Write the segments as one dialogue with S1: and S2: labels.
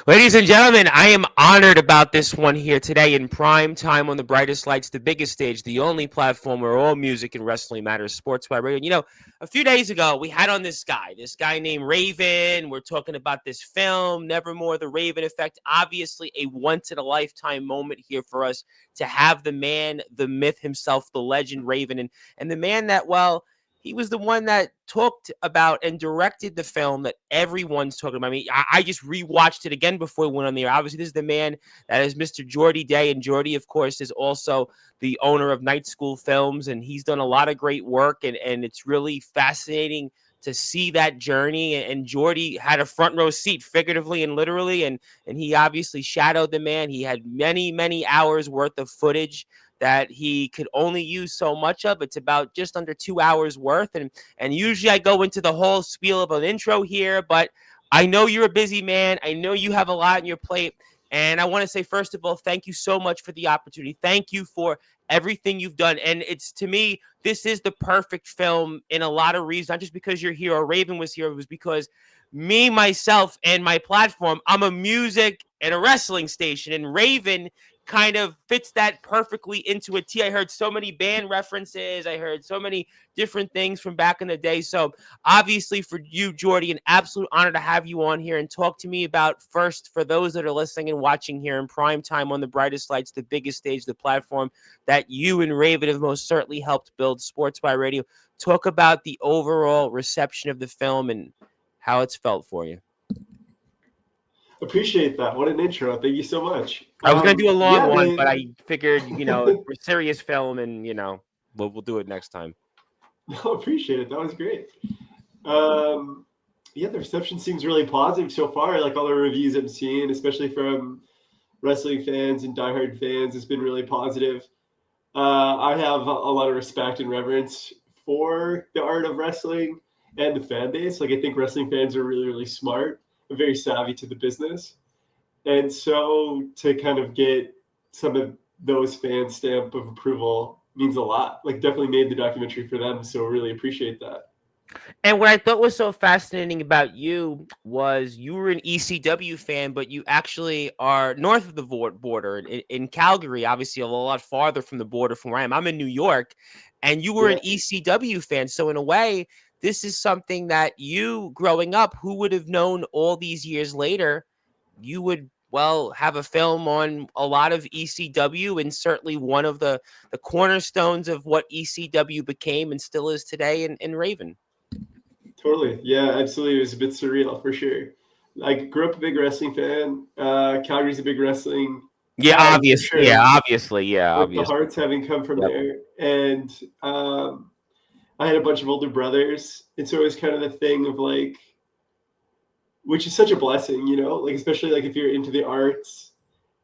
S1: Ladies and gentlemen, I am honored about this one here today in prime time on the brightest lights, the biggest stage, the only platform where all music and wrestling matters, Sportzwire Radio. A few days ago, we had on this guy named Raven. We're talking about this film, Nevermore, The Raven Effect. Obviously, a once-in-a-lifetime moment here for us to have the man, the myth himself, the legend Raven, and the man that, well, he was the one that talked about and directed the film that everyone's talking about. I mean, I just rewatched it again before we went on the air. Obviously, this is the man that is Mr. Geordie Day, and Geordie, of course, is also the owner of Night School Films, and he's done a lot of great work, and it's really fascinating to see that journey. And Geordie had a front row seat, figuratively and literally, and he obviously shadowed the man. He had many, many hours worth of footage that he could only use so much of. It's about just under 2 hours worth. And usually I go into the whole spiel of an intro here, but I know you're a busy man. I know you have a lot on your plate. And I want to say, first of all, thank you so much for the opportunity. Thank you for everything you've done. And it's, to me, this is the perfect film in a lot of reasons, not just because you're here or Raven was here. It was because me, myself, and my platform, I'm a music and a wrestling station. And Raven kind of fits that perfectly into a T. I heard so many band references. I heard so many different things from back in the day. So obviously for you, Geordie, an absolute honor to have you on here and talk to me about, first, for those that are listening and watching here in prime time on the brightest lights, the biggest stage, the platform that you and Raven have most certainly helped build, Sportzwire Radio. Talk about the overall reception of the film and how it's felt for you.
S2: Appreciate that. What an intro. Thank you so much.
S1: I was going to do a long one,
S2: man.
S1: but I figured, we're a serious film and, we'll do it next time.
S2: No, appreciate it. That was great. The reception seems really positive so far. Like all the reviews I'm seeing, especially from wrestling fans and diehard fans, has been really positive. I have a lot of respect and reverence for the art of wrestling and the fan base. Like I think wrestling fans are really, really smart and very savvy to the business. And so to kind of get some of those fans' stamp of approval means a lot. Like definitely made the documentary for them. So really appreciate that.
S1: And what I thought was so fascinating about you was you were an ECW fan, but you actually are north of the border in Calgary, obviously a lot farther from the border from where I am. I'm in New York, and you were an ECW fan. So in a way, this is something that you, growing up, who would have known all these years later, you would, well, have a film on a lot of ECW, and certainly one of the cornerstones of what ECW became and still is today in Raven.
S2: Totally. Yeah, absolutely. It was a bit surreal for sure. I grew up a big wrestling fan. Calgary's a big wrestling.
S1: Yeah, obviously. Sure. Yeah, obviously. Yeah,
S2: with
S1: obviously.
S2: The Hearts having come from there. And I had a bunch of older brothers. And so it was kind of a thing of like, which is such a blessing, like, especially like if you're into the arts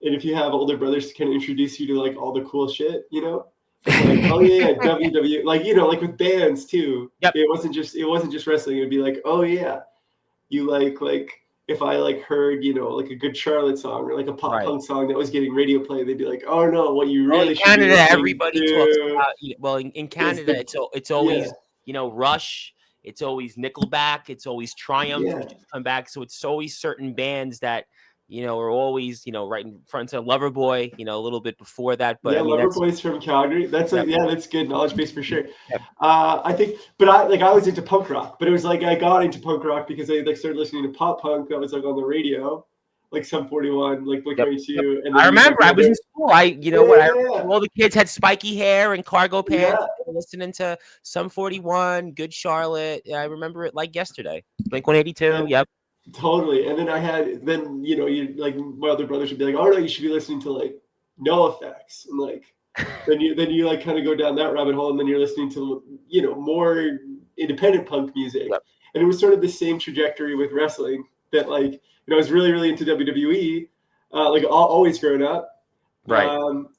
S2: and if you have older brothers to kind of introduce you to like all the cool shit, like, oh yeah, WWE, like, like with bands too.
S1: Yep.
S2: It wasn't just wrestling. It would be like, oh yeah, you like if I like heard, like a good Charlotte song or like a pop punk song that was getting radio play, they'd be like, oh no, what you really should
S1: Canada,
S2: be
S1: everybody talks about. Well, in Canada, it's always Rush, it's always Nickelback, it's always Triumph, which has come back. So it's always certain bands that are always, right in front of Loverboy, a little bit before that. But I mean,
S2: Loverboy's from Calgary. That's that's good knowledge base for sure. I think, but I was into punk rock, but it was like I got into punk rock because I started listening to pop punk that was like on the radio, like Sum 41, like Blink-182. And
S1: I remember I was in school. All the kids had spiky hair and cargo pants. Listening to Sum 41, Good Charlotte. I remember it like yesterday. Blink-182. Yep.
S2: Totally. And then you like my other brothers would be like, oh no, you should be listening to like No Effects. And like, then you like kind of go down that rabbit hole, and then you're listening to, more independent punk music. Yep. And it was sort of the same trajectory with wrestling that like, I was really, really into WWE, like always growing up.
S1: Right.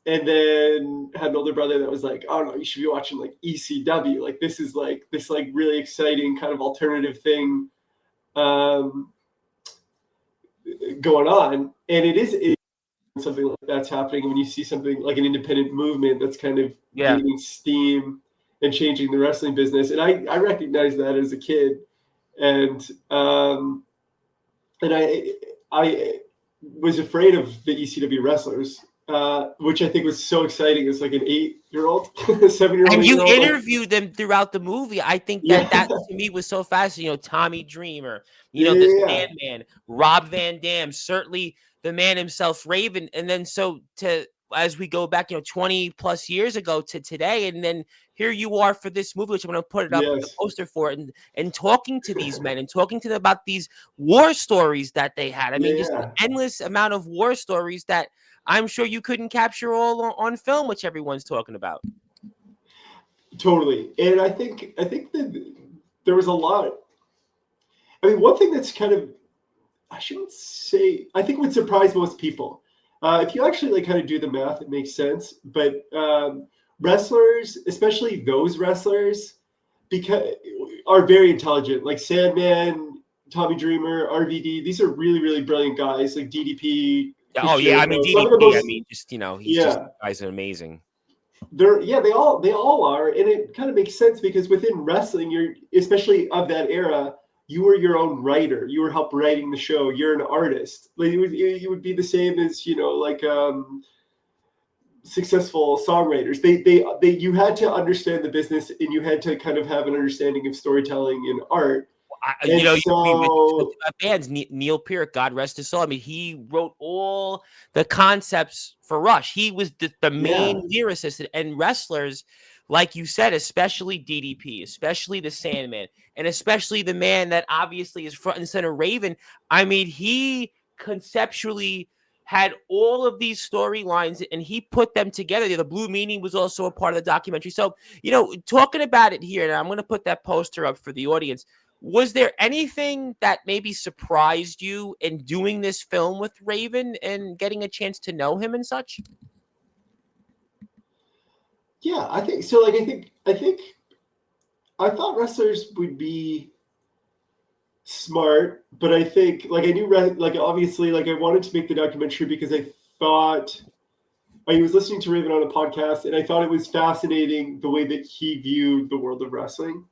S2: And then had an older brother that was like, oh no, you should be watching like ECW. Like this is like this like really exciting kind of alternative thing going on. And it is something like that's happening when you see something like an independent movement that's kind of gaining steam and changing the wrestling business. And I recognized that as a kid. And I was afraid of the ECW wrestlers, which I think was so exciting. It's like an 8-year-old, 7-year-old,
S1: And you
S2: 8-year-old.
S1: interviewed them throughout the movie. I think
S2: Yeah,
S1: that to me was so fascinating. Tommy Dreamer,
S2: yeah,
S1: the
S2: yeah,
S1: Sandman, Rob Van Dam, certainly the man himself, Raven. And then as we go back, 20 plus years ago to today, and then here you are for this movie, which I'm going to put it up, the
S2: yes,
S1: poster for it, and talking to these men and talking to them about these war stories that they had. I mean, just an
S2: yeah,
S1: endless amount of war stories that I'm sure you couldn't capture all on film, which everyone's talking about.
S2: totally. And I think that there was a lot. I mean, one thing that's kind of, I shouldn't say, I think would surprise most people. If you actually like kind of do the math, it makes sense. But wrestlers, especially those wrestlers, because are very intelligent. Like Sandman, Tommy Dreamer, RVD. These are really, really brilliant guys. Like DDP, Chris
S1: Oh yeah, I mean
S2: Jericho. Some of the
S1: DDP. I
S2: most,
S1: mean, just he's just
S2: yeah.
S1: guy's amazing.
S2: They all are, and it kind of makes sense because within wrestling, you're especially of that era, you were your own writer. You were help writing the show. You're an artist. Like you would be the same as like successful songwriters. They you had to understand the business, and you had to kind of have an understanding of storytelling and art. And
S1: We
S2: so
S1: talked about bands. Neil Peart, God rest his soul. I mean, he wrote all the concepts for Rush. He was the
S2: yeah,
S1: main lyricist, and wrestlers, like you said, especially DDP, especially the Sandman, and especially the man that obviously is front and center, Raven. I mean, he conceptually had all of these storylines and he put them together. The Blue Meaning was also a part of the documentary. So, talking about it here, and I'm going to put that poster up for the audience. Was there anything that maybe surprised you in doing this film with Raven and getting a chance to know him and such?
S2: yeah, I think so. Like I think I thought wrestlers would be smart, but I think like I knew like obviously like I wanted to make the documentary because I thought I was listening to Raven on a podcast and I thought it was fascinating the way that he viewed the world of wrestling.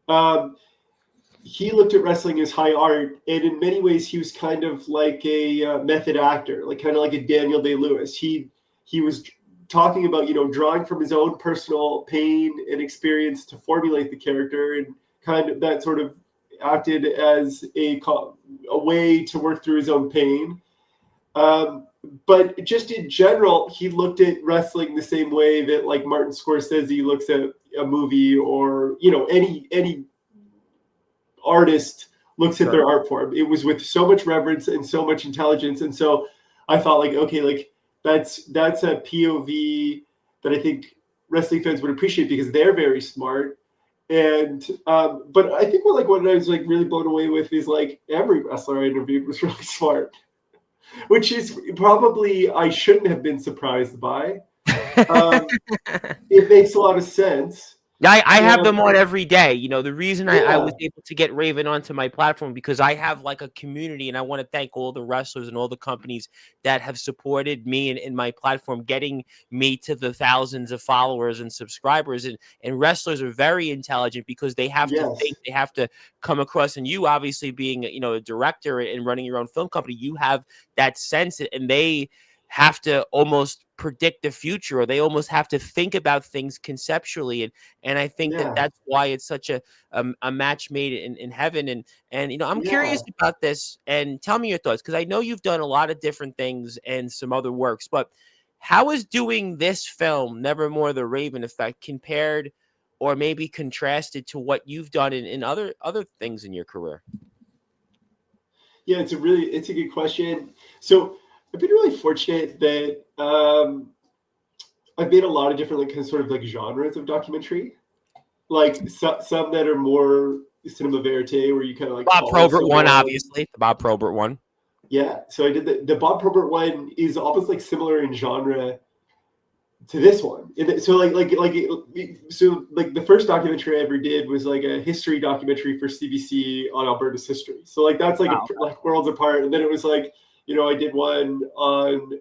S2: Um, he looked at wrestling as high art, and in many ways he was kind of like a method actor, like kind of like a Daniel Day-Lewis. He was talking about drawing from his own personal pain and experience to formulate the character, and kind of that sort of acted as a way to work through his own pain. But just in general, he looked at wrestling the same way that like Martin Scorsese looks at a movie, or any artist looks at
S1: Sure.
S2: their art form. It was with so much reverence and so much intelligence, and so I thought like, okay, like that's a POV that I think wrestling fans would appreciate because they're very smart. And but I think what I was like really blown away with is like every wrestler I interviewed was really smart, which is probably I shouldn't have been surprised by. It makes a lot of sense.
S1: I have
S2: And
S1: them on every day. The reason I was
S2: yeah,
S1: able to get Raven onto my platform because I have like a community, and I want to thank all the wrestlers and all the companies that have supported me in my platform, getting me to the thousands of followers and subscribers. And wrestlers are very intelligent because they have to think,
S2: yes,
S1: they have to come across. And you, obviously, being a director and running your own film company, you have that sense, and they have to almost predict the future, or they almost have to think about things conceptually. And I think that
S2: yeah,
S1: that's why it's such a match made in heaven. And I'm curious
S2: yeah.
S1: about this, and tell me your thoughts, because I know you've done a lot of different things and some other works, but how is doing this film, Nevermore the Raven Effect, compared or maybe contrasted to what you've done in other things in your career?
S2: Yeah, it's a good question. So I've been really fortunate that I've made a lot of different like kind of sort of like genres of documentary. Like some that are more cinema verite, where you kind of like
S1: Bob
S2: follow
S1: Probert one,
S2: someone.
S1: obviously, the Bob Probert one.
S2: Yeah, so I did the Bob Probert one is almost like similar in genre to this one. So so like the first documentary I ever did was like a history documentary for CBC on Alberta's history. So like that's like
S1: Wow.
S2: like worlds apart. And then it was like I did one on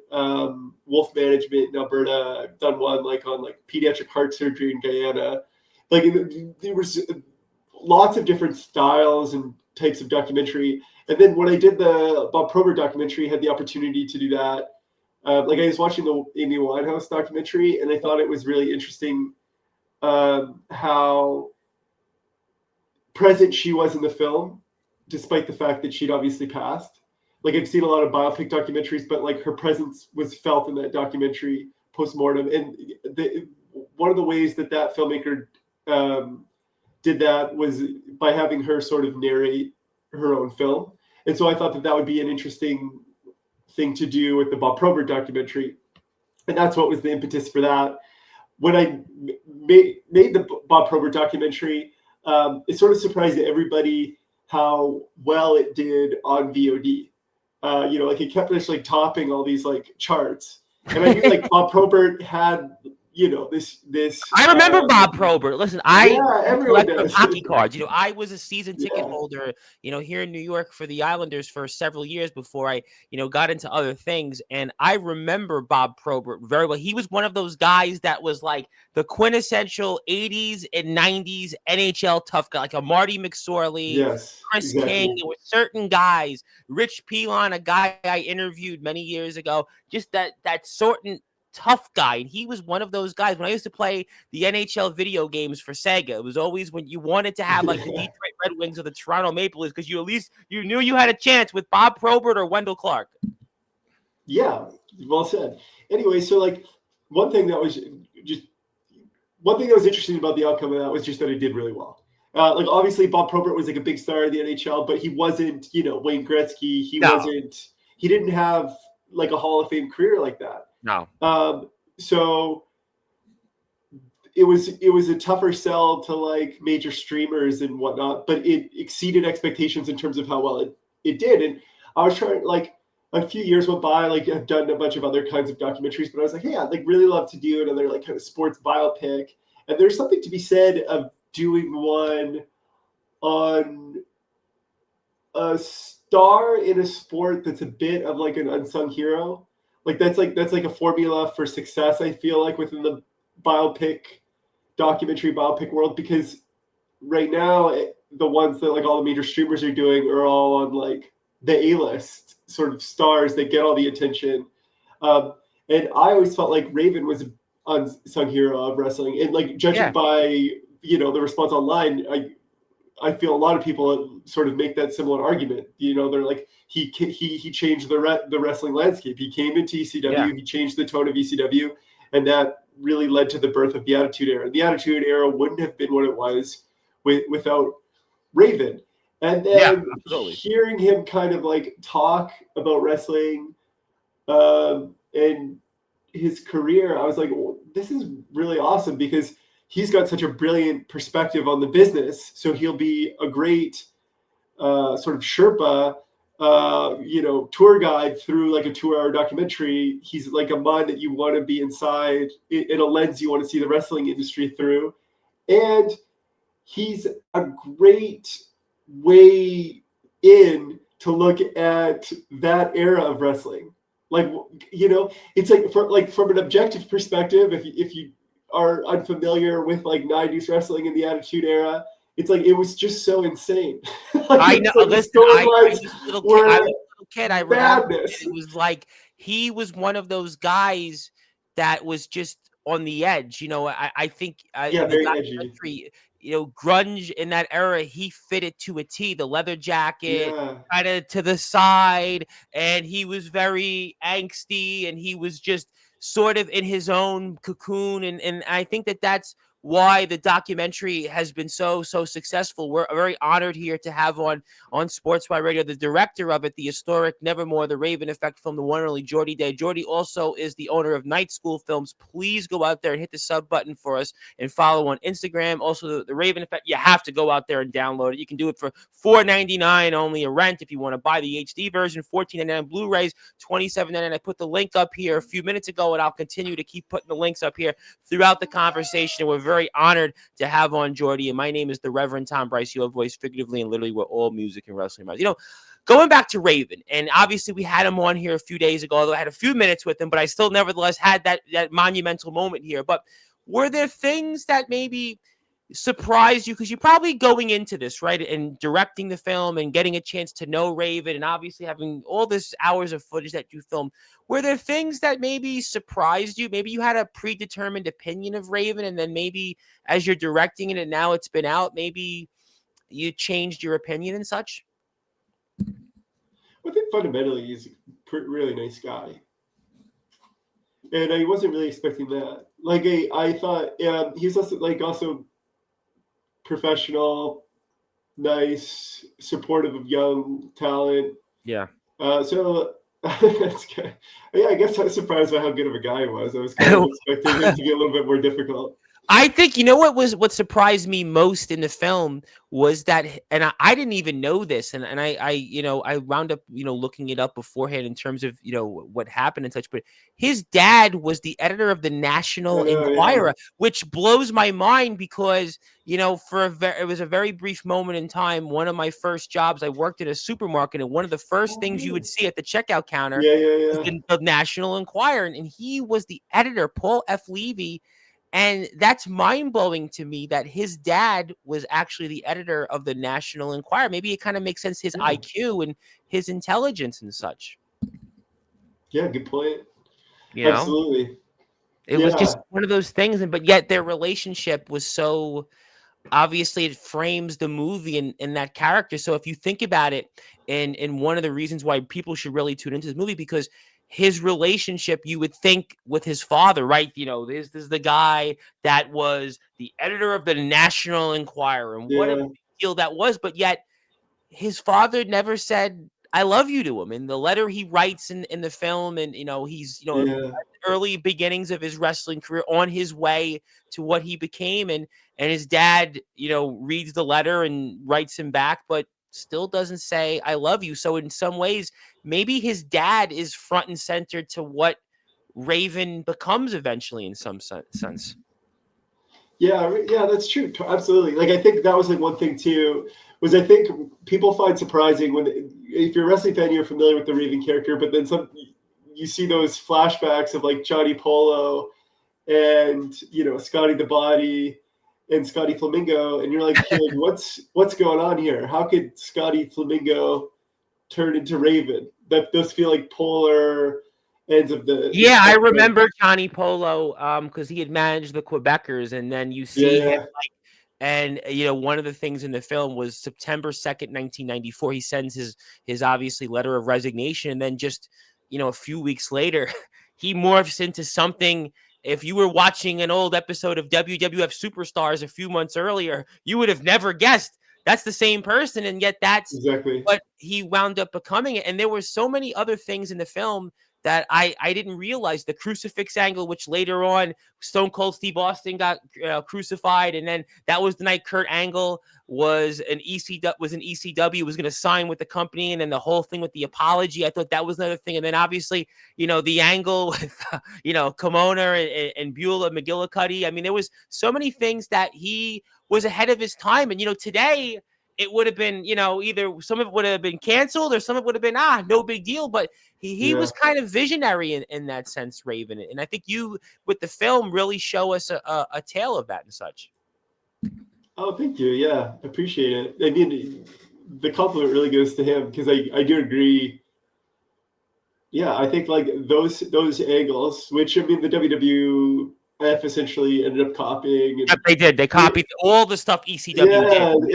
S2: wolf management in Alberta. I've done one like on like pediatric heart surgery in Guyana. Like there was lots of different styles and types of documentary. And then when I did the Bob Probert documentary, had the opportunity to do that. Like I was watching the Amy Winehouse documentary, and I thought it was really interesting how present she was in the film, despite the fact that she'd obviously passed. Like I've seen a lot of biopic documentaries, but like her presence was felt in that documentary post-mortem. And one of the ways that filmmaker did that was by having her sort of narrate her own film. And so I thought that would be an interesting thing to do with the Bob Probert documentary. And that's what was the impetus for that. When I made the Bob Probert documentary, it sort of surprised everybody how well it did on VOD. Like it kept just like topping all these like charts. And I knew like Bob Probert had, this.
S1: I remember Bob Probert. Listen, I
S2: everyone
S1: collected
S2: does.
S1: hockey cards. I was a season ticket holder, here in New York for the Islanders for several years before I, got into other things. And I remember Bob Probert very well. He was one of those guys that was like the quintessential 80s and 90s NHL tough guy, like a Marty McSorley,
S2: Yes,
S1: Chris
S2: exactly.
S1: King. There were certain guys, Rich Pilon, a guy I interviewed many years ago, just that certain tough guy. And he was one of those guys. When I used to play the NHL video games for Sega, it was always when you wanted to have like the Detroit Red Wings or the Toronto Maple Leafs, because you at least you knew you had a chance with Bob Probert or Wendell Clark.
S2: Yeah, well said. Anyway, so like one thing that was interesting about the outcome of that was just that it did really well. Like obviously Bob Probert was like a big star in the NHL, but he wasn't, Wayne Gretzky. He didn't have like a Hall of Fame career like that.
S1: No.
S2: So it was a tougher sell to like major streamers and whatnot, but it exceeded expectations in terms of how well it did. And I was trying, like a few years went by, like I've done a bunch of other kinds of documentaries, but I was like, hey, I'd like really love to do another like kind of sports biopic. And there's something to be said of doing one on a star in a sport that's a bit of like an unsung hero. Like that's like a formula for success, I feel like, within the documentary biopic world, because right now the ones that like all the major streamers are doing are all on like the A-list sort of stars that get all the attention. And I always felt like Raven was an unsung hero of wrestling, and like judging by the response online, I feel a lot of people sort of make that similar argument. They're like, he changed the wrestling landscape. He came into ECW, he changed the tone of ECW, and that really led to the birth of the Attitude Era. The Attitude Era wouldn't have been what it was without Raven. And then hearing him kind of like talk about wrestling and his career, I was like, well, this is really awesome, because he's got such a brilliant perspective on the business. So he'll be a great sort of Sherpa, tour guide through like a 2-hour documentary. He's like a mind that you want to be inside, in a lens you want to see the wrestling industry through. And he's a great way in to look at that era of wrestling. Like, it's like from an objective perspective, if you are unfamiliar with like 90s wrestling in the Attitude Era, it's like it was just so insane.
S1: I know.
S2: Like
S1: listen, I was a little kid. I remember it was like he was one of those guys that was just on the edge. I think
S2: very edgy.
S1: Grunge in that era, he fitted to a T. The leather jacket, kind of to the side, and he was very angsty, and he was just sort of in his own cocoon, and I think that's why the documentary has been so successful. We're very honored here to have on Sportzwire Radio the director of it, the historic Nevermore, the Raven Effect film, the one and only Geordie Day. Geordie also is the owner of Night School Films. Please go out there and hit the sub button for us and follow on Instagram. Also, the Raven Effect, you have to go out there and download it. You can do it for $4.99 only a rent if you want to buy the HD version, $14.99 Blu-rays, $27.99. I put the link up here a few minutes ago, and I'll continue to keep putting the links up here throughout the conversation. We're very honored to have on Geordie, and my name is the Reverend Tom Bryce, your voice figuratively and literally, we're all music and wrestling. Going back to Raven, and obviously we had him on here a few days ago, although I had a few minutes with him, but I still nevertheless had that monumental moment here. But were there things that maybe surprised you? Because you're probably going into this, right, and directing the film and getting a chance to know Raven and obviously having all this hours of footage that you filmed. Were there things that maybe surprised you? Maybe you had a predetermined opinion of Raven, and then maybe as you're directing it and now it's been out, maybe you changed your opinion and such?
S2: I think fundamentally he's a really nice guy, and I wasn't really expecting that. Like I thought, he's also professional, nice, supportive of young talent.
S1: Yeah.
S2: So that's good. Yeah, I guess I was surprised by how good of a guy he was. I was kind of expecting him to be a little bit more difficult.
S1: I think what surprised me most in the film was that, and I didn't even know this, and I wound up looking it up beforehand in terms of what happened and such. But his dad was the editor of the National Enquirer,
S2: Yeah.
S1: which blows my mind because it was a very brief moment in time. One of my first jobs, I worked at a supermarket, and one of the first things you would see at the checkout counter was the National Enquirer, and he was the editor, Paul F. Levy. And that's mind-blowing to me that his dad was actually the editor of the National Enquirer. Maybe it kind of makes sense, his IQ and his intelligence and such.
S2: Yeah, good point.
S1: Absolutely. It was just one of those things, but yet their relationship was so obviously it frames the movie and that character. So if you think about it, and one of the reasons why people should really tune into this movie, because his relationship, you would think, with his father, right? This is the guy that was the editor of the National Enquirer, and what a big deal that was. But yet his father never said "I love you" to him. In the letter he writes in the film, and he's early beginnings of his wrestling career, on his way to what he became, and his dad reads the letter and writes him back, but still doesn't say "I love you." So in some ways, maybe his dad is front and center to what Raven becomes eventually, in some sense.
S2: Yeah, that's true. Absolutely. Like, I think that was one thing too, was I think people find surprising if you're a wrestling fan, you're familiar with the Raven character, but then you see those flashbacks of Johnny Polo and Scotty the Body and Scotty Flamingo, and you're like, what's going on here? How could Scotty Flamingo turn into Raven? Those feel like polar ends of the
S1: I remember Johnny Polo because he had managed the Quebecers, and then you see him and one of the things in the film was September 2nd, 1994. He sends his obviously letter of resignation, and then just a few weeks later, he morphs into something. If you were watching an old episode of WWF Superstars a few months earlier, you would have never guessed that's the same person, and yet that's
S2: exactly
S1: what he wound up becoming. And there were so many other things in the film that I didn't realize. The crucifix angle, which later on Stone Cold Steve Austin got crucified, and then that was the night Kurt Angle was an ECW, was going to sign with the company, and then the whole thing with the apology. I thought that was another thing, and then obviously the angle with Kimona and Beulah McGillicuddy. I mean, there was so many things that he was ahead of his time, and today it would have been, either some of it would have been canceled or some of it would have been, no big deal. But he was kind of visionary in that sense, Raven. And I think you, with the film, really show us a tale of that and such.
S2: Oh, thank you. Yeah, appreciate it. I mean, the compliment really goes to him, because I do agree. Yeah, I think those angles, which the WWF essentially ended up copying.
S1: Yep, they did. They copied all the stuff ECW did.
S2: Yeah, and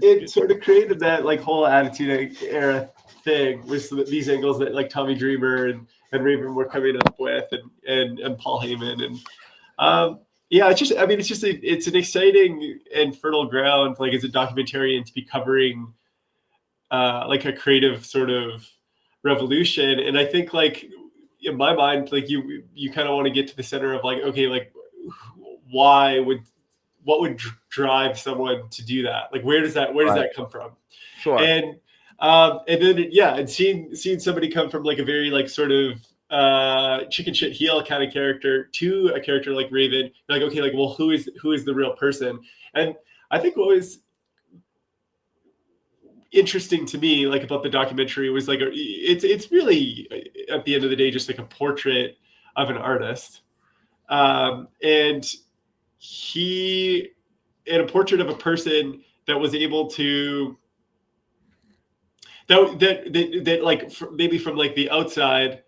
S2: it sort of created that whole Attitude Era thing with these angles that Tommy Dreamer and Raven were coming up with, and Paul Heyman, and it's an exciting and fertile ground, as a documentarian, to be covering a creative sort of revolution. And I think in my mind, you kind of want to get to the center of what would drive someone to do that? Where does that come from?
S1: Sure.
S2: And then and seeing somebody come from a very sort of chicken shit heel kind of character to a character like Raven, well, who is the real person? And I think what was interesting to me about the documentary was it's really, at the end of the day, just a portrait of an artist, and he and a portrait of a person that was able to that like maybe from like the outside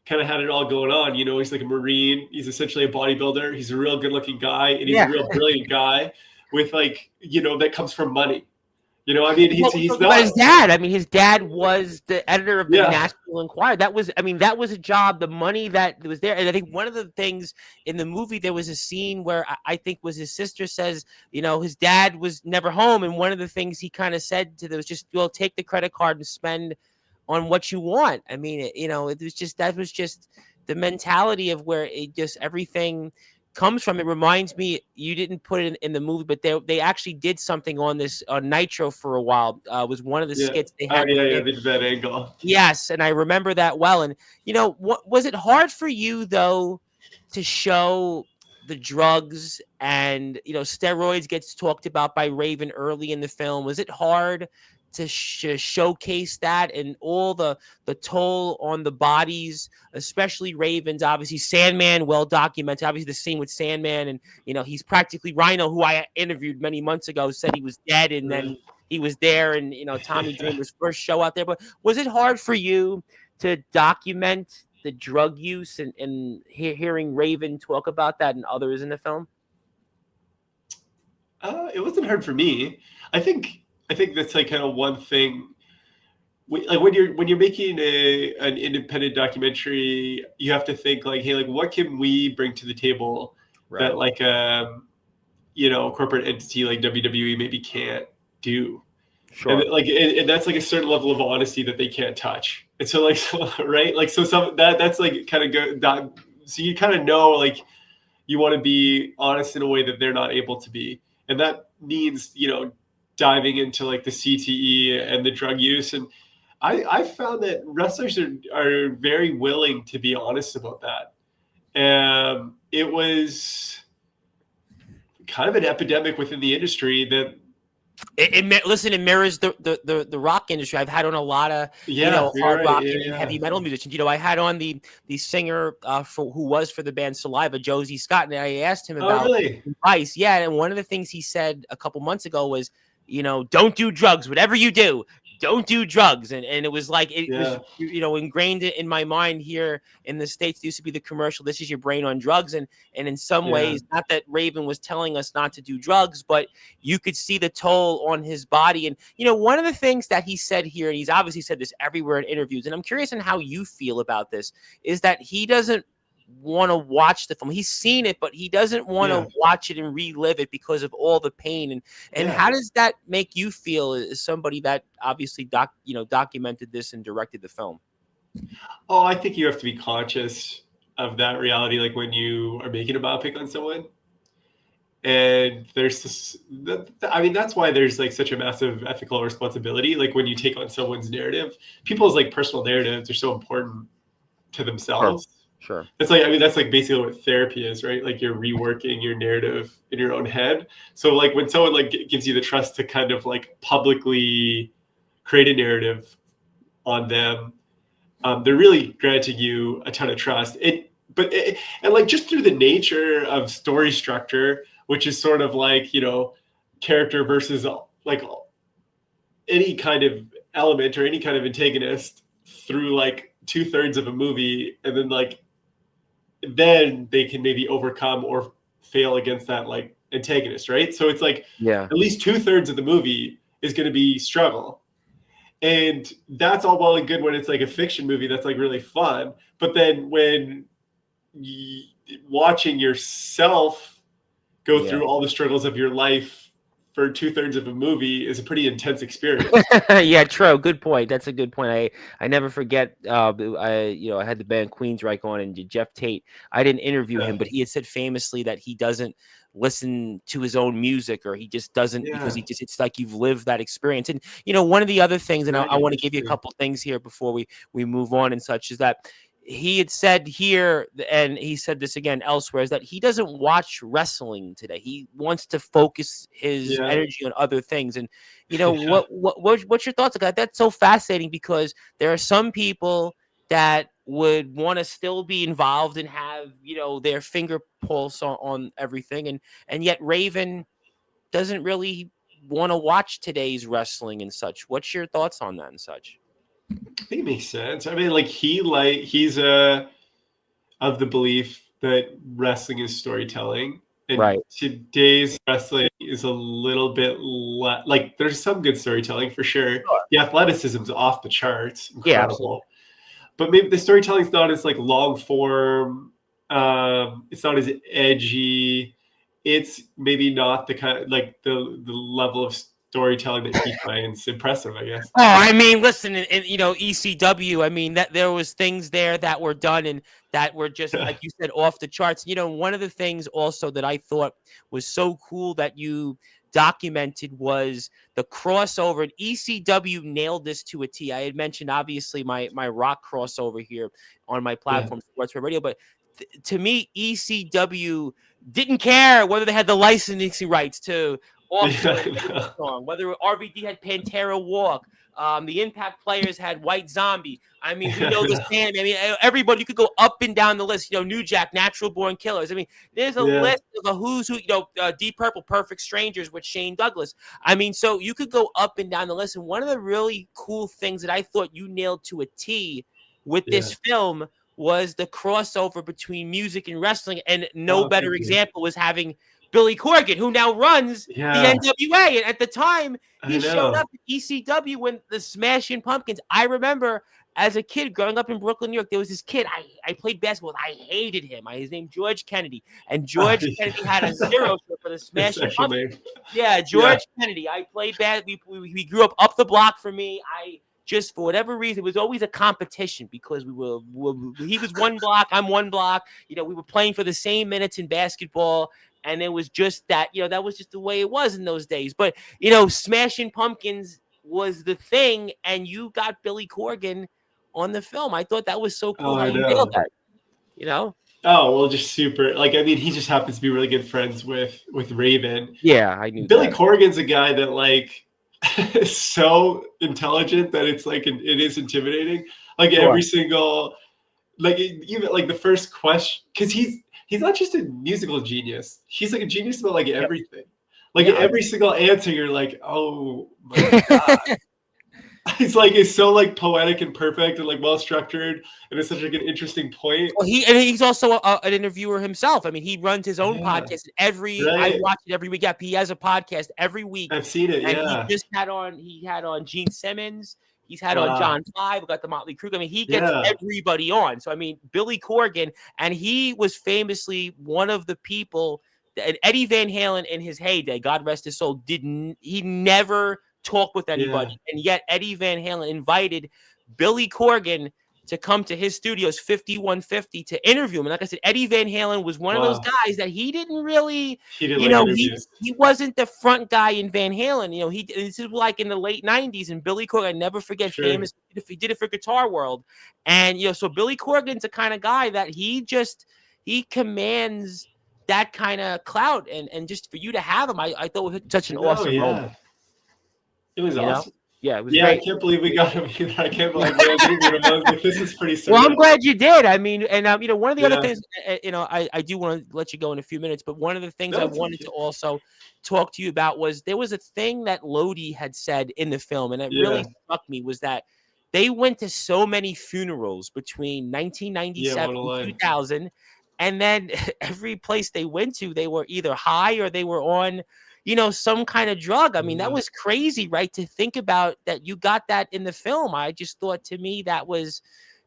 S2: kind of had it all going on. You know, he's like a Marine. He's essentially a bodybuilder. He's a real good looking guy, and he's a
S1: Yeah.
S2: real brilliant guy with like, you know, that comes from money. You know, I mean,
S1: Well, we
S2: he's
S1: talked about
S2: not.
S1: his dad. I mean, his dad was the editor of the
S2: Yeah,
S1: National Enquirer. That was, I mean, that was a job. The money that was there, and I think one of the things in the movie, there was a scene where I think was his sister says, you know, his dad was never home, and one of the things he kind of said to them was just, "Well, take the credit card and spend on what you want." I mean, you know, it was just that was just the mentality of where it just everything comes from. It reminds me, you didn't put it in the movie, but they actually did something on this on Nitro for a while. Was one of the
S2: yeah.
S1: skits they
S2: Oh
S1: had with
S2: yeah, yeah.
S1: him.
S2: They did that angle.
S1: Yes, and I remember that well. And you know, what was it hard for you though to show the drugs and you know steroids gets talked about by Raven early in the film? Was it hard to showcase that and all the toll on the bodies, especially Raven's? Obviously, Sandman, well documented. Obviously, the scene with Sandman, and you know he's practically Rhino, who I interviewed many months ago, said he was dead, and
S2: Right.
S1: then he was there, and you know Tommy Dreamer's first show out there. But was it hard for you to document the drug use and hearing Raven talk about that and others in the film?
S2: It wasn't hard for me. I think that's like kind of one thing. Like when you're making an independent documentary, you have to think like, hey, like what can we bring to the table that
S1: Right.
S2: like you know, corporate entity like WWE maybe can't do. And
S1: Sure.
S2: like and that's like a certain level of honesty that they can't touch. And so like so, right, like so some that's like kind of good. So you kind of know like you want to be honest in a way that they're not able to be, and that means, you know, diving into like the CTE and the drug use. And I found that wrestlers are very willing to be honest about that. It was kind of an epidemic within the industry that
S1: Listen, it mirrors the rock industry. I've had on a lot of you
S2: yeah,
S1: know
S2: you're
S1: hard
S2: right.
S1: rock
S2: Yeah,
S1: and
S2: yeah.
S1: heavy metal musicians. You know, I had on the singer for who was for the band Saliva, Josie Scott, and I asked him
S2: Oh
S1: about
S2: really?
S1: advice. Yeah, and one of the things he said a couple months ago was, you know, don't do drugs. Whatever you do, don't do drugs. And it was like it was
S2: Yeah,
S1: you know ingrained in my mind here in the States. It used to be the commercial. This is your brain on drugs, and in some
S2: yeah,
S1: ways, not that Raven was telling us not to do drugs, but you could see the toll on his body. And, you know, one of the things that he said here, and he's obviously said this everywhere in interviews, and I'm curious on how you feel about this, is that he doesn't want to watch the film. He's seen it, but he doesn't want
S2: yeah,
S1: to watch it and relive it because of all the pain. And
S2: yeah.
S1: how does that make you feel as somebody that obviously documented this and directed the film?
S2: Oh, I think you have to be conscious of that reality, like when you are making a biopic on someone. And there's this, I mean, that's why there's like such a massive ethical responsibility. Like when you take on someone's narrative, people's like personal narratives are so important to
S1: Sure.
S2: themselves.
S1: Sure.
S2: It's like, I mean, that's like basically what therapy is, right? Like you're reworking your narrative in your own head. So like when someone like gives you the trust to kind of like publicly create a narrative on them, they're really granting you a ton of trust. And like just through the nature of story structure, which is sort of like, you know, character versus like any kind of element or any kind of antagonist through like 2/3 of a movie, and then like then they can maybe overcome or fail against that like antagonist, right? So it's like
S1: Yeah.
S2: at least 2/3 of the movie is going to be struggle. And that's all well and good when it's like a fiction movie that's like really fun. But then when watching yourself go
S1: Yeah.
S2: through all the struggles of your life for 2/3 of a movie is a pretty intense experience.
S1: Yeah, true. Good point. That's a good point. I never forget. I had the band Queensryche on and Jeff Tate. I didn't interview
S2: Yeah.
S1: him, but he had said famously that he doesn't listen to his own music, or he just doesn't because
S2: Yeah.
S1: he just it's like you've lived that experience. And you know, one of the other things, and I,
S2: Right.
S1: I want to give you a
S2: Interesting.
S1: couple things here before we move on and such, is that he had said here, and he said this again elsewhere, is that he doesn't watch wrestling today. He wants to focus his
S2: Yeah.
S1: energy on other things. And you know
S2: Yeah.
S1: what's your thoughts on that? That's so fascinating because there are some people that would want to still be involved and have their finger pulse on everything, and yet Raven doesn't really want to watch today's wrestling and such. What's your thoughts on that and such?
S2: I think it makes sense. I mean, like he's of the belief that wrestling is storytelling, and
S1: Right.
S2: today's wrestling is a little bit like there's some good storytelling for sure. The athleticism's off the charts,
S1: Yeah,
S2: incredible.
S1: absolutely.
S2: But maybe the storytelling's not as like long form. It's not as edgy. It's maybe not the kind like the level of storytelling that he finds impressive, I guess.
S1: Oh, I mean, listen, and ECW. I mean, that there was things there that were done and that were just like you said, off the charts. One of the things also that I thought was so cool that you documented was the crossover. And ECW nailed this to a T. I had mentioned obviously my rock crossover here on my platform, Sportzwire Radio, but to me, ECW didn't care whether they had the licensing rights to song, whether RVD had Pantera Walk, the Impact players had White Zombie. I mean, we know the Sand. I mean, everybody, you could go up and down the list. New Jack, Natural Born Killers. I mean, there's a list of a who's who. Deep Purple, Perfect Strangers with Shane Douglas. I mean, so you could go up and down the list. And one of the really cool things that I thought you nailed to a T with this film was the crossover between music and wrestling. And no better example was having Billy Corgan, who now runs the NWA. And at the time, he showed up at ECW when the Smashing Pumpkins. I remember as a kid growing up in Brooklyn, New York, there was this kid. I played basketball. I hated him. His name George Kennedy. And George Kennedy had a zero for the Smashing Pumpkins. Yeah, George Kennedy. I played bad. We grew up the block from me. Just for whatever reason, it was always a competition because he was one block, I'm one block. We were playing for the same minutes in basketball. And it was just that, that was just the way it was in those days. But, Smashing Pumpkins was the thing, and you got Billy Corgan on the film. I thought that was so cool how you nailed that,
S2: Oh, well, just super. Like, I mean, he just happens to be really good friends with Raven.
S1: Yeah, I knew
S2: Billy Corgan's a guy that, like, is so intelligent that it's, like, it is intimidating. Like, every single, like, even, like, the first question, because he's not just a musical genius. He's like a genius about like everything. Like every single answer, you're like, oh my God. It's so like poetic and perfect and like well structured, and it's such like an interesting point.
S1: Well, he's also an interviewer himself. I mean, he runs his own podcast. I watch it every week. Yeah, he has a podcast every week.
S2: I've seen it.
S1: And he just had on Gene Simmons. He's had on John Five. We got the Motley Crue. I mean, he gets everybody on. So, I mean, Billy Corgan, and he was famously one of the people that Eddie Van Halen in his heyday, God rest his soul, he never talked with anybody. And yet Eddie Van Halen invited Billy Corgan to come to his studios, 5150, to interview him. And like I said, Eddie Van Halen was one of those guys that he didn't really, he wasn't the front guy in Van Halen. This is like in the late 90s, and Billy Corgan, I never forget, famous, he did it for Guitar World. And, so Billy Corgan's the kind of guy that he commands that kind of clout. And just for you to have him, I thought was such an awesome moment.
S2: It was awesome.
S1: Yeah, it was
S2: great.
S1: I
S2: can't believe we got him either. I can't believe like, this is pretty surreal.
S1: Well, I'm glad you did. I mean, and one of the other things, I do want to let you go in a few minutes, but one of the things I wanted to also talk to you about was there was a thing that Lodi had said in the film, and it really struck me, was that they went to so many funerals between 1997 and 2000, and then every place they went to, they were either high or they were on some kind of drug. I mean, that was crazy, right? To think about that you got that in the film. I just thought, to me, that was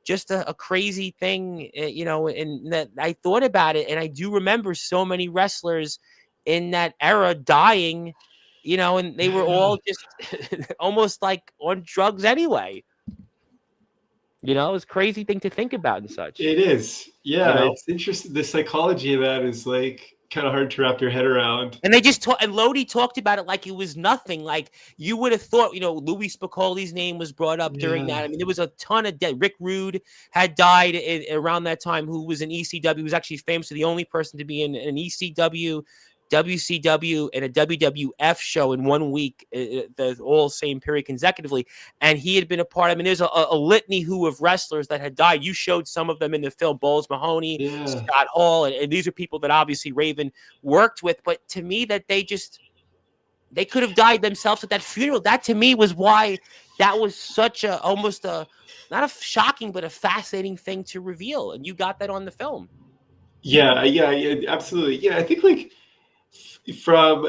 S1: just a crazy thing, and that I thought about it. And I do remember so many wrestlers in that era dying, and they were all just almost like on drugs anyway. It was a crazy thing to think about and such.
S2: It is. Yeah. It's interesting. The psychology of that is like kind of hard to wrap your head around.
S1: And they just and Lodi talked about it like it was nothing. Like you would have thought, Louis Spicoli's name was brought up during that. I mean, there was a ton of dead. Rick Rude had died around that time, who was in ECW. He was actually famous, the only person to be in an ECW, WCW, and a WWF show in 1 week, the all same period consecutively. And he had been a part. I mean, there's a litany of wrestlers that had died. You showed some of them in the film, Bowles Mahoney, Scott Hall, and these are people that obviously Raven worked with. But to me, that they just They could have died themselves at that funeral. That to me was why that was such a almost a not a shocking but a fascinating thing to reveal, and you got that on the film.
S2: Yeah, absolutely. Yeah, I think like from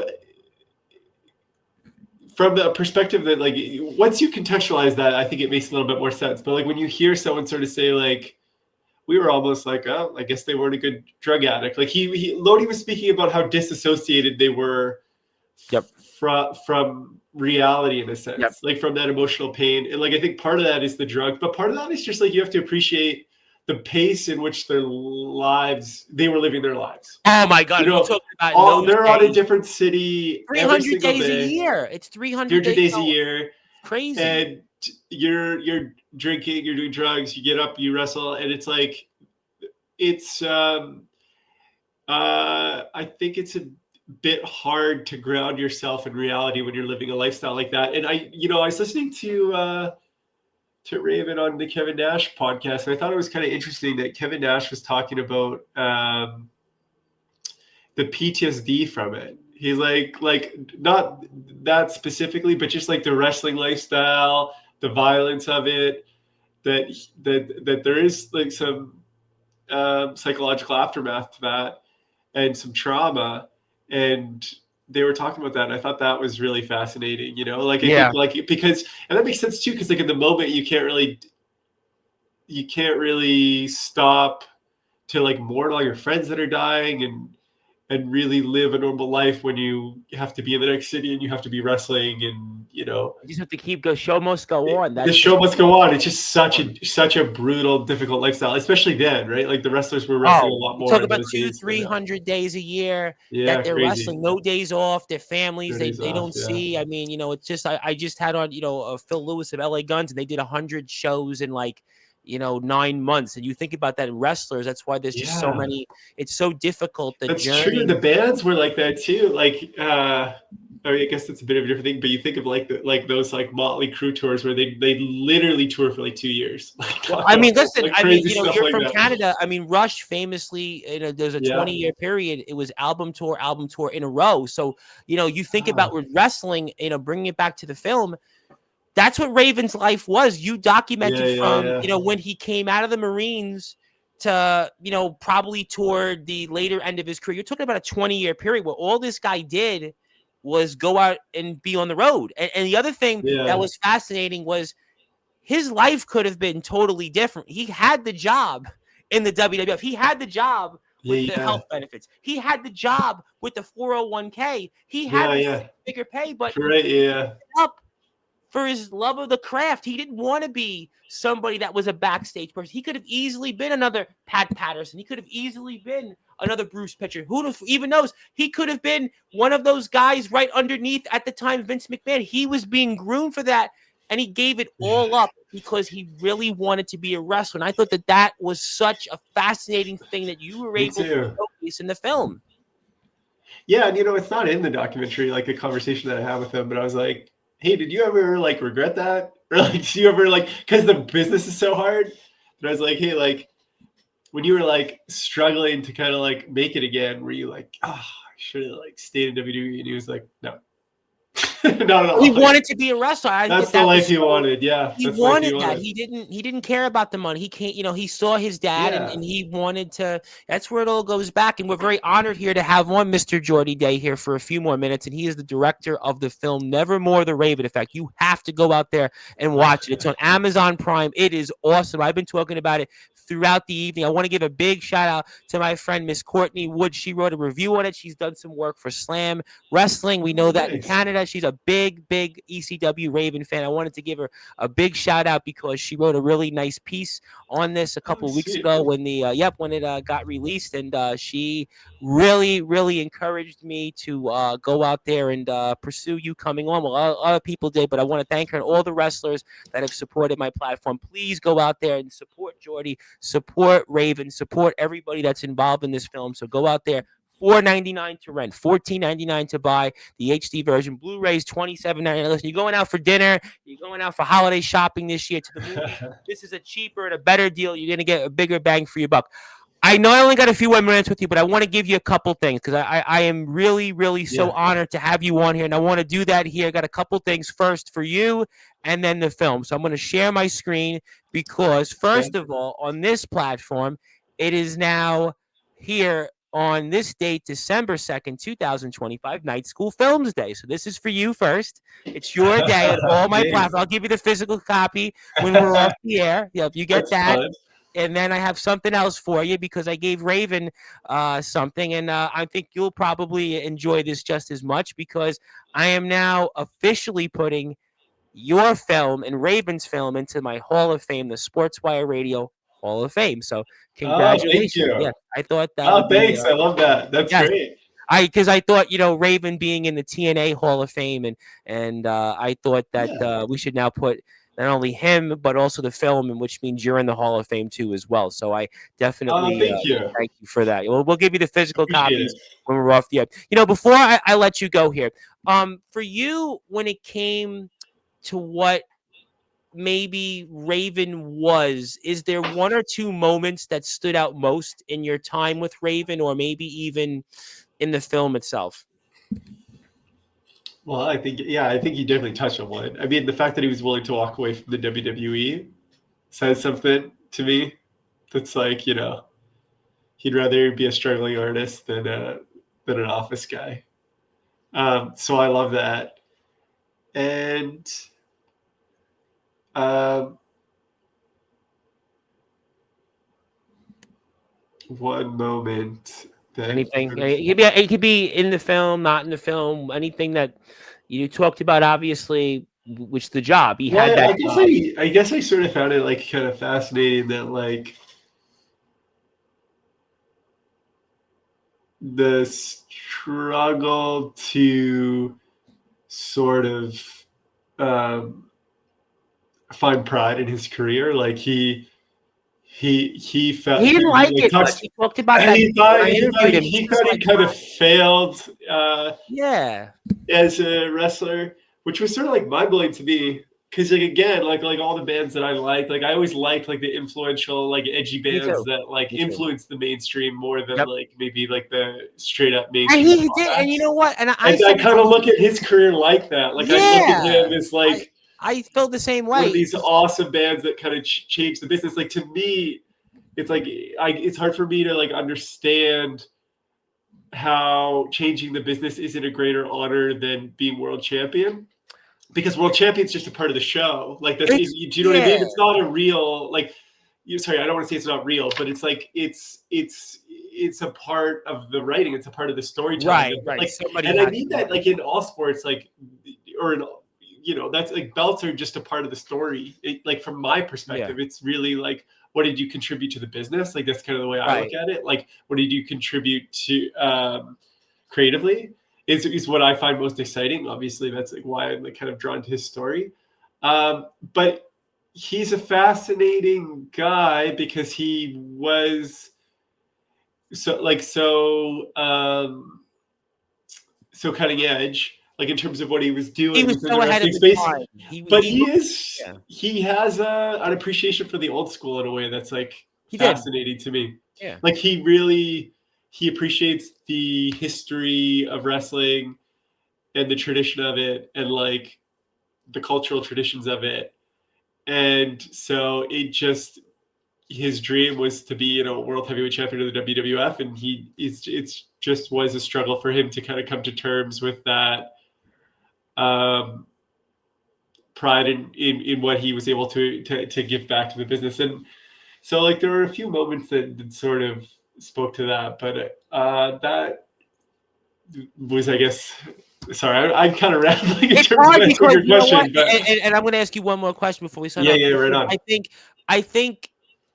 S2: the perspective that like once you contextualize that, I think it makes a little bit more sense. But like when you hear someone sort of say like, we were almost like, oh, I guess they weren't a good drug addict. Like Lodi was speaking about how disassociated they were
S1: Yep.
S2: from reality in a sense,
S1: Yep.
S2: like from that emotional pain. And like I think part of that is the drug, but part of that is just like you have to appreciate the pace in which they were living their lives.
S1: Oh my God!
S2: You know,
S1: talking about
S2: they're on a different city every
S1: 300
S2: single
S1: days
S2: day.
S1: a year. It's 300
S2: days a year.
S1: Crazy.
S2: And you're drinking, you're doing drugs, you get up, you wrestle, and it's like it's I think it's a bit hard to ground yourself in reality when you're living a lifestyle like that. And I was listening to Raven on the Kevin Nash podcast, and I thought it was kind of interesting that Kevin Nash was talking about the PTSD from it. He's like not that specifically, but just like the wrestling lifestyle, the violence of it, that there is like some psychological aftermath to that and some trauma. And they were talking about that, and I thought that was really fascinating, I think like, because, and that makes sense too, because like in the moment you can't really stop to like mourn all your friends that are dying and really live a normal life when you have to be in the next city and you have to be wrestling, and
S1: you just have to keep show must go on.
S2: The show must go on. It's just such a brutal, difficult lifestyle, especially then, right? Like the wrestlers were wrestling a lot more.
S1: Talk about 200-300 days a year that they're wrestling, no days off, their families they don't see. I mean, it's just I just had on Phil Lewis of LA Guns, and they did 100 shows in like 9 months, and you think about that in wrestlers, that's why there's just so many. It's so difficult.
S2: That's true. The bands were like that too. Like I mean, I guess that's a bit of a different thing, but you think of like those like Motley Crue tours where they literally tour for like 2 years.
S1: Well, I mean, listen,
S2: like
S1: I mean,
S2: you're
S1: like from Canada. I mean, Rush famously, there's a 20-year period. It was album tour in a row. So, you think about with wrestling, bringing it back to the film. That's what Raven's life was. You documented from, when he came out of the Marines to, probably toward the later end of his career. You're talking about a 20-year period where all this guy did was go out and be on the road. And the other thing that was fascinating was his life could have been totally different. He had the job in the WWF. He had the job with the health benefits. He had the job with the 401k. He had the bigger pay, but up for his love of the craft. He didn't want to be somebody that was a backstage person. He could have easily been another Pat Patterson. He could have easily been another Bruce Pitcher. Who even knows? He could have been one of those guys right underneath at the time Vince McMahon. He was being groomed for that, and he gave it all up because he really wanted to be a wrestler. And I thought that was such a fascinating thing that you were able to showcase in the film.
S2: Yeah, and it's not in the documentary, like a conversation that I had with him, but I was like, hey, did you ever like regret that? Or like, did you ever like, because the business is so hard? But I was like, hey, like when you were like struggling to kind of like make it again, were you like, I should have like stayed in WWE? And he was like, no. Not at all.
S1: He wanted to be a wrestler.
S2: That's the life he wanted. Yeah,
S1: he wanted that. He didn't care about the money. He can't. He saw his dad, and he wanted to. That's where it all goes back. And we're very honored here to have one Mr. Geordie Day here for a few more minutes. And he is the director of the film Nevermore: The Raven Effect. You have to go out there and watch it. It's on Amazon Prime. It is awesome. I've been talking about it throughout the evening. I want to give a big shout out to my friend Miss Courtney Wood. She wrote a review on it. She's done some work for Slam Wrestling. We know that in Canada. She's a big ECW Raven fan. I wanted to give her a big shout out because she wrote a really nice piece on this a couple of weeks ago when it got released, and she really encouraged me to go out there and pursue you coming on. Well, other people did, but I want to thank her and all the wrestlers that have supported my platform. Please go out there and support Geordie, support Raven, support everybody that's involved in this film. So go out there. $4.99 to rent, $14.99 to buy the HD version. Blu-rays $27.99. Listen, you're going out for dinner, you're going out for holiday shopping this year to the movie. This is a cheaper and a better deal. You're going to get a bigger bang for your buck. I know I only got a few more minutes with you, but I want to give you a couple things because I am really, really so
S2: Yeah.
S1: honored to have you on here. And I want to do that here. I got a couple things first for you and then the film. So I'm going to share my screen because, first of all, on this platform, it is now here on this date, December 2nd, 2025, Night School Films Day. So this is for you first. It's your day on all my
S2: Thanks.
S1: platforms. I'll give you the physical copy when we're off the air. Yeah, if you get
S2: That's
S1: that.
S2: fun.
S1: And then I have something else for you because I gave Raven something, and I think you'll probably enjoy this just as much because I am now officially putting your film and Raven's film into my Hall of Fame, the Sportswire Radio Hall of Fame. So
S2: Oh, thank
S1: congratulations!
S2: you.
S1: Yeah, I thought that
S2: Oh,
S1: would be
S2: thanks. I love that. That's
S1: yes.
S2: great.
S1: I thought Raven being in the TNA Hall of Fame and I thought that
S2: Yeah.
S1: we should now put not only him but also the film, and which means you're in the Hall of Fame too as well. So I
S2: Oh,
S1: definitely
S2: thank you.
S1: thank you for that. We'll give you the physical
S2: Appreciate
S1: copies
S2: it.
S1: when we're off the air. Before I let you go here, for you when it came to what maybe Raven was, is there one or two moments that stood out most in your time with Raven, or maybe even in the film itself?
S2: Well, I think you definitely touched on one. I mean, the fact that he was willing to walk away from the WWE says something to me. That's like, he'd rather be a struggling artist than an office guy. So I love that. And um, one moment that
S1: Anything? It could be in the film, not in the film. Anything that you talked about, obviously, which the job he had
S2: well,
S1: that
S2: I guess
S1: job.
S2: I guess I sort of found it like kind of fascinating that like the struggle to sort of um, find pride in his career. Like he felt
S1: He
S2: he
S1: didn't like
S2: like
S1: it, but
S2: talks.
S1: he talked about
S2: And
S1: that
S2: he
S1: when
S2: thought
S1: I interviewed him. He
S2: he
S1: was
S2: thought he
S1: like,
S2: kind of failed
S1: "Yeah,
S2: as a wrestler, which was sort of like mind blowing to me. Because like again, like all the bands that I liked, like I always liked like the influential, like edgy
S1: me
S2: bands
S1: too,
S2: that like
S1: me too."
S2: influenced the mainstream more than
S1: Yep.
S2: like maybe like the straight up
S1: And
S2: mainstream
S1: he
S2: pop
S1: did, and you
S2: acts.
S1: know what? And I
S2: And I kind of
S1: sometimes,
S2: look at his career like that. Like I look at
S1: yeah,
S2: him as
S1: I
S2: like
S1: I felt the same
S2: one of
S1: way.
S2: these awesome bands that kind of changed the business. Like to me, it's like it's hard for me to like understand how changing the business isn't a greater honor than being world champion, because world champion's just a part of the show. Like that's do
S1: It's
S2: you know what I
S1: yeah,
S2: mean? It's not a real like. Sorry, I don't want to say it's not real, but it's like it's a part of the writing. It's a part of the storytelling.
S1: right.
S2: Like,
S1: Somebody
S2: and I
S1: has
S2: mean
S1: to
S2: that like in all sports, like or in that's like belts are just a part of the story. Like from my
S1: yeah,
S2: perspective, it's really like what did you contribute to the business? Like that's kind of the way I look
S1: right.
S2: at it. Like what did you contribute to creatively? Is what I find most exciting. Obviously, that's like why I'm like kind of drawn to his story. But he's a fascinating guy because he was so cutting edge, like in terms of what he was
S1: He
S2: doing
S1: was
S2: within the
S1: so ahead of
S2: wrestling
S1: his
S2: space.
S1: time.
S2: But
S1: He looked, yeah,
S2: he has an appreciation for the old school in a way that's like
S1: he did,
S2: fascinating to me.
S1: yeah.
S2: Like he appreciates the history of wrestling and the tradition of it and like the cultural traditions of it. And so his dream was to be, world heavyweight champion of the WWF. And it's just was a struggle for him to kind of come to terms with that pride in what he was able to give back to the business. And so like, there were a few moments that sort of spoke to that, but that was, I guess, sorry, I'm kind of rambling in
S1: It's
S2: terms of
S1: hard
S2: answering
S1: because
S2: your
S1: you know what,
S2: question, but
S1: and I'm going to ask you one more question before we sign
S2: yeah,
S1: off.
S2: yeah, right on.
S1: I think,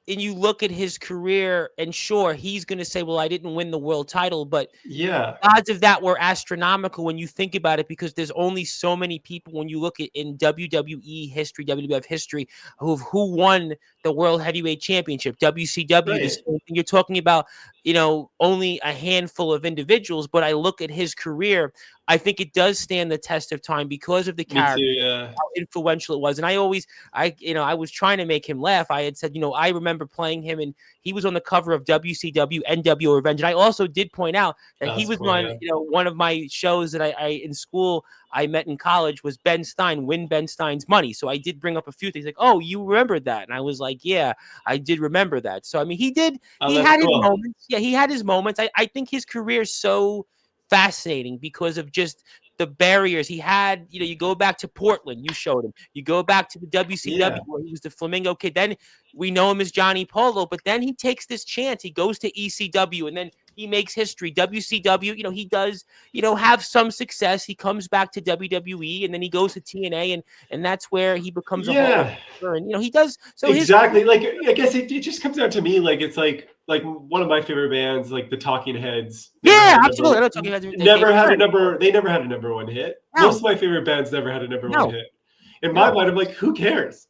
S1: and you look at his career, and sure, he's going to say, "Well, I didn't win the world title," but
S2: Yeah,
S1: odds of that were astronomical when you think about it, because there's only so many people when you look at in WWE history, WWF history, who won the World Heavyweight Championship, WCW, the
S2: Right.
S1: same thing. You're talking about, only a handful of individuals, but I look at his career, I think it does stand the test of time because of the
S2: Me too.
S1: character,
S2: Yeah.
S1: how influential it was. And I was trying to make him laugh. I had said, I remember playing him, and he was on the cover of WCW NWO Revenge. And I also did point out that he
S2: That's
S1: was
S2: cool.
S1: on,
S2: Yeah.
S1: one of my shows that I in school I met in college was Ben Stein, Win Ben Stein's Money. So I did bring up a few things like, oh, you remembered that? And I was like, yeah, I did remember that. So, I mean,
S2: Oh,
S1: he
S2: that's
S1: had his
S2: cool.
S1: moments. Yeah, he had his moments. I think his career is so fascinating because of just the barriers he had. You go back to Portland, you showed him. You go back to the WCW
S2: Yeah.
S1: where he was the Flamingo Kid. Then we know him as Johnny Polo, but then he takes this chance. He goes to ECW, and then he makes history. WCW, he does, have some success. He comes back to WWE, and then he goes to TNA, and that's where he becomes a Hall of
S2: Yeah.
S1: Famer. And he does so.
S2: Exactly. Like, I guess it just comes down to me. Like, it's like one of my favorite bands, like the Talking Heads.
S1: Yeah, absolutely. I know Talking Heads are their
S2: Never
S1: favorite
S2: had a
S1: band.
S2: number. They never had a number one hit.
S1: No.
S2: Most of my favorite bands never had a number one
S1: No.
S2: hit. In my mind, I'm like, who cares?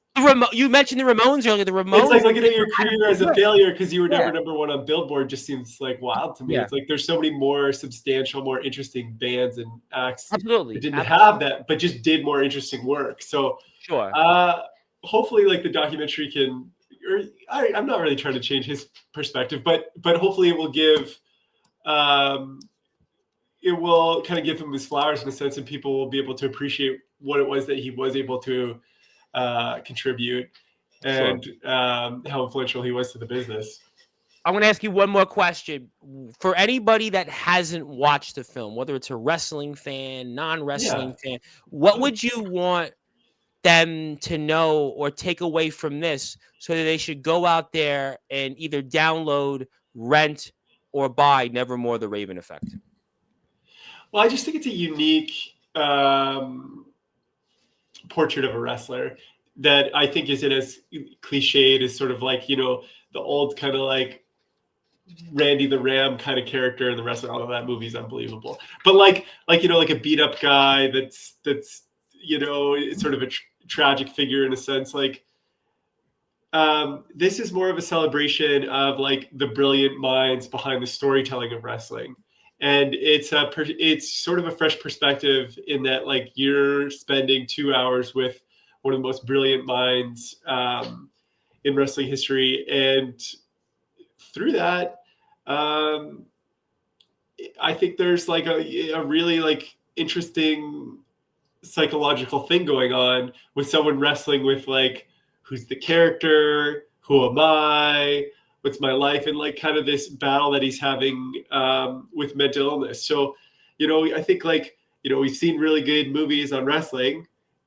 S1: You mentioned the Ramones earlier. The Ramones.
S2: It's like looking at your career as a failure because you were
S1: Yeah.
S2: never number one on Billboard just seems like wild to me.
S1: Yeah.
S2: It's like there's so many more substantial, more interesting bands and acts
S1: Absolutely.
S2: that didn't have that, but just did more interesting work. So
S1: Sure.
S2: hopefully, like the documentary can. Or I'm not really trying to change his perspective, but hopefully it will give. It will kind of give him his flowers in a sense, and people will be able to appreciate what it was that he was able to contribute, and how influential he was to the business.
S1: I'm going to ask you one more question. For anybody that hasn't watched the film, whether it's a wrestling fan, non-wrestling fan, what would you want them to know or take away from this so that they should go out there and either download, rent, or buy Nevermore the Raven Effect?
S2: Well, I just think it's a unique portrait of a wrestler that I think isn't as cliched as sort of like, the old kind of like Randy the Ram kind of character in the wrestling. Although that movie's unbelievable, but like a beat up guy that's it's sort of a tragic figure in a sense. Like this is more of a celebration of like the brilliant minds behind the storytelling of wrestling. And it's sort of a fresh perspective in that like you're spending 2 hours with one of the most brilliant minds in wrestling history, and through that, I think there's like a really like interesting psychological thing going on with someone wrestling with like, who's the character, who am I, what's my life, and like kind of this battle that he's having with mental illness. So, I think like, we've seen really good movies on wrestling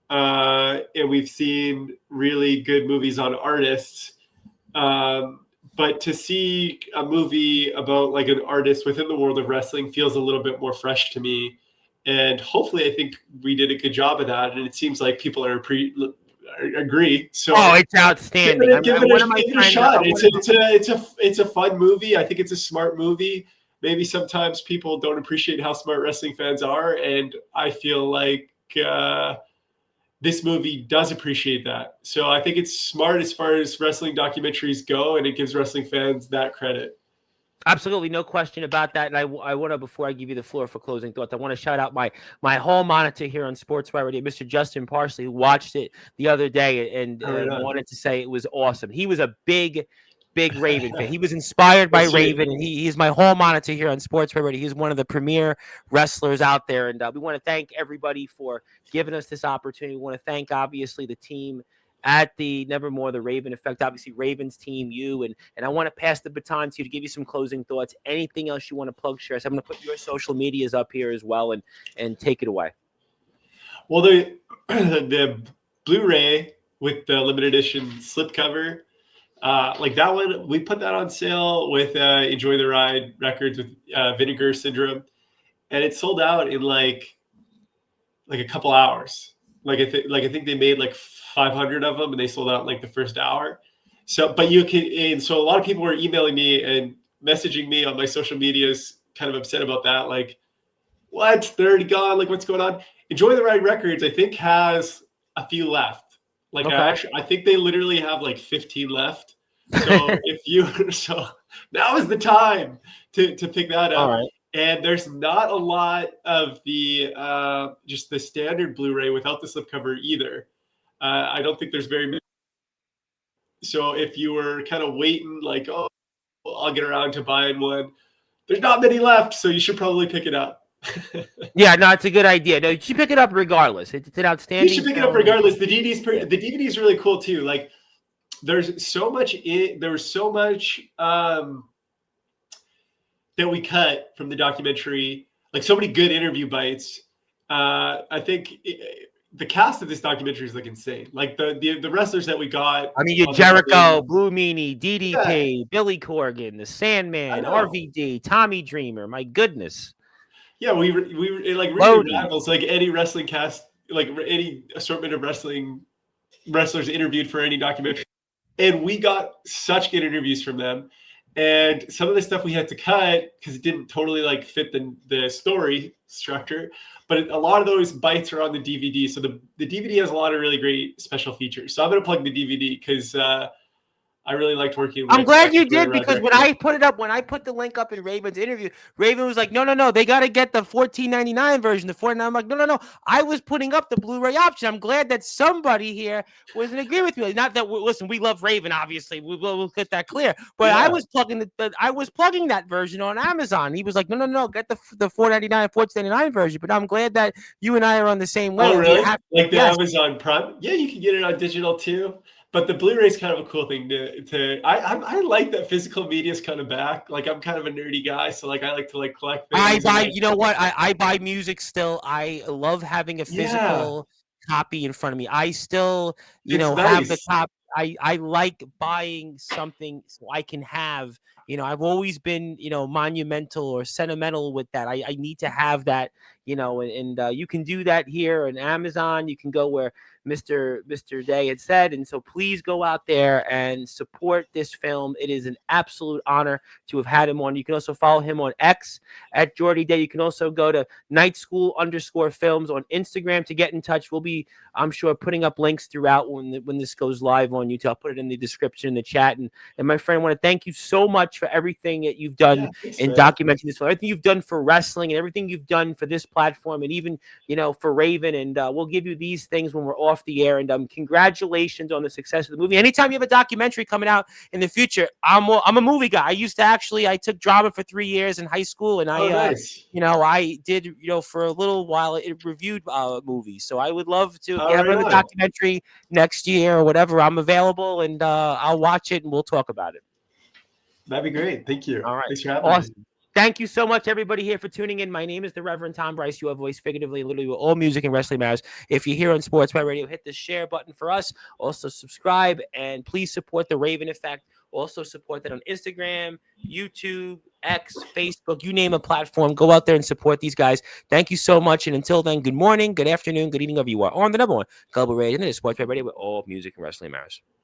S2: and we've seen really good movies on artists. But to see a movie about like an artist within the world of wrestling feels a little bit more fresh to me. And hopefully I think we did a good job of that. And it seems like people agree. So
S1: it's outstanding.
S2: Give it a shot. It's a fun movie. I think it's a smart movie. Maybe sometimes people don't appreciate how smart wrestling fans are, and I feel like this movie does appreciate that. So I think it's smart as far as wrestling documentaries go, and it gives wrestling fans that credit.
S1: Absolutely, no question about that. And I want to, before I give you the floor for closing thoughts, I want to shout out my hall monitor here on Sportzwire Radio, Mr. Justin Parsley, who watched it the other day and wanted to say it was awesome. He was a big Raven fan. He was inspired by Raven, and he's my hall monitor here on Sportswire Radio. He's one of the premier wrestlers out there, and we want to thank everybody for giving us this opportunity. We want to thank, obviously, the team at the Nevermore the Raven Effect, obviously Ravens team, you, and I want to pass the baton to you to give you some closing thoughts. Anything else you want to plug, share? So I'm going to put your social medias up here as well, and take it away.
S2: Well, the Blu-ray with the limited edition slipcover, like that one, we put that on sale with Enjoy the Ride Records with Vinegar Syndrome, and it sold out in like a couple hours. Like I think they made like 500 of them, and they sold out in like the first hour. So, but you can, and so a lot of people were emailing me and messaging me on my social medias, kind of upset about that. Like, what? They're already gone. Like, what's going on? Enjoy the Ride Records, I think, has a few left. Like
S1: Okay.
S2: I think they literally have like 15 left. So if you so now is the time to pick that
S1: All
S2: up.
S1: right.
S2: And there's not a lot of the just the standard Blu-ray without the slipcover either. I don't think there's very many. So if you were kind of waiting, like, oh, I'll get around to buying one, there's not many left, so you should probably pick it up.
S1: Yeah, no, it's a good idea. No, you should pick it up regardless. It's an
S2: You
S1: outstanding
S2: should pick it up
S1: film.
S2: regardless. The DVD's
S1: Yeah.
S2: the DVD's really cool too. Like there's so much there was so much that we cut from the documentary, like so many good interview bites. I think the cast of this documentary is like insane. Like the wrestlers that we got.
S1: I mean, you
S2: on the
S1: Jericho,
S2: Blu-ray,
S1: Blue Meanie,
S2: yeah,
S1: DDP, Billy Corgan, the
S2: I
S1: Sandman,
S2: know.
S1: RVD, Tommy Dreamer. My goodness.
S2: Yeah, we were like really
S1: Lodi.
S2: rivals. Like any wrestling cast, like any assortment of wrestlers interviewed for any documentary, and we got such good interviews from them. And some of the stuff we had to cut because it didn't totally like fit the story structure. But a lot of those bites are on the DVD. So the DVD has a lot of really great special features. So I'm gonna plug the DVD because I really liked working
S1: I'm
S2: with
S1: glad you
S2: Joey
S1: did, because when I put it up, when I put the link up in Raven's interview, Raven was like, no, they got to get the $14.99 version, the $49. I'm like, no. I was putting up the Blu-ray option. I'm glad that somebody here was in agreement with me. Not that, listen, we love Raven, obviously. We'll get that clear. But
S2: Yeah.
S1: I was plugging that version on Amazon. He was like, no, get the $4.99, $14.99 version. But I'm glad that you and I are on the same way.
S2: Oh, really? Like the
S1: yes.
S2: Amazon Prime? Yeah, you can get it on digital too. But the Blu-ray is kind of a cool thing to. I like that physical media is kind of back. Like I'm kind of a nerdy guy, so like I like to like collect things.
S1: I buy,
S2: like,
S1: you know what? I buy music still. I love having a physical copy in front of me. I still,
S2: it's
S1: have the
S2: nice.
S1: copy. I like buying something so I can have, I've always been, monumental or sentimental with that. I need to have that, and you can do that here on Amazon. You can go where Mr. Day had said. And so please go out there and support this film. It is an absolute honor to have had him on. You can also follow him on X at Geordie Day. You can also go to Night School _films on Instagram to get in touch. We'll be, I'm sure, putting up links throughout when this goes live on YouTube. I'll put it in the description in the chat. And my friend, I want to thank you so much for everything that you've done in documenting this, everything you've done for wrestling and everything you've done for this platform, and even, for Raven. And we'll give you these things when we're off the air. And congratulations on the success of the movie. Anytime you have a documentary coming out in the future, I'm a movie guy. I took drama for 3 years in high school, and
S2: nice.
S1: I did, for a little while, it reviewed movies. So I would love to, if you have
S2: Right
S1: another documentary next year or whatever, I'm available, and I'll watch it and we'll talk about it.
S2: That'd be great. Thank you.
S1: All right.
S2: Thanks for having me.
S1: Thank you so much, everybody, here for tuning in. My name is the Reverend Tom Bryce. You have voice figuratively, literally, with all music and wrestling matters. If you're here on Sportzwire Radio, hit the share button for us. Also, subscribe, and please support the Raven Effect. Also, support that on Instagram, YouTube, X, Facebook, you name a platform. Go out there and support these guys. Thank you so much. And until then, good morning, good afternoon, good evening, wherever you are on the number one global radio, and it is Sportzwire Radio, with all music and wrestling matters.